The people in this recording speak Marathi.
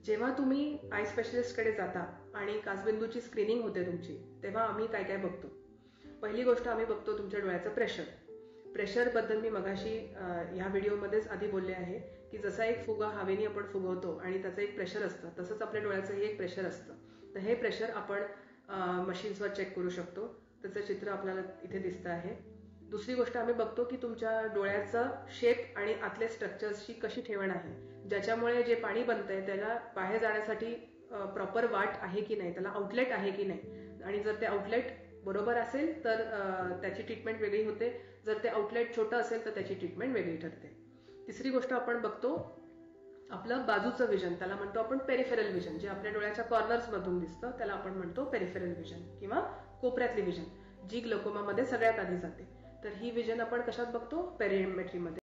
जेव्हा तुम्ही आय स्पेशलिस्टकडे जाता आणि काचबिंदूची स्क्रीनिंग होते तुमची, तेव्हा आम्ही काय काय बघतो. पहिली गोष्ट आम्ही बघतो तुमच्या डोळ्याचं प्रेशर. प्रेशरबद्दल मी मगाशी ह्या व्हिडिओमध्येच आधी बोलले आहे की जसा एक फुगा हवेने आपण फुगवतो आणि त्याचं एक प्रेशर असतं, तसंच आपल्या डोळ्याचंही एक प्रेशर असतं. तर हे प्रेशर आपण मशीन्सवर चेक करू शकतो. त्याचं चित्र आपल्याला इथे दिसतं आहे. दुसरी गोष्ट आम्ही बघतो की तुमच्या डोळ्याचा शेप आणि आतल्या स्ट्रक्चर्सची कशी ठेवण आहे, ज्याच्यामुळे जे पाणी बनतंय त्याला बाहेर जाण्यासाठी प्रॉपर वाट आहे की नाही, त्याला आउटलेट आहे की नाही. आणि जर ते आउटलेट बरोबर असेल तर त्याची ट्रीटमेंट वेगळी होते. जर ते आउटलेट छोटं असेल तर त्याची ट्रीटमेंट वेगळी ठरते. तिसरी गोष्ट आपण बघतो आपलं बाजूचं विजन, त्याला म्हणतो आपण पेरिफेरल विजन. जे आपल्या डोळ्याच्या कॉर्नर्स मधून दिसतं त्याला आपण म्हणतो पेरिफेरल विजन किंवा कोपऱ्यातली विजन, जी ग्लोकोमामध्ये सगळ्यात आधी जाते. तर ही विजन आपण कशात बघतो? पेरिमेट्रीमध्ये.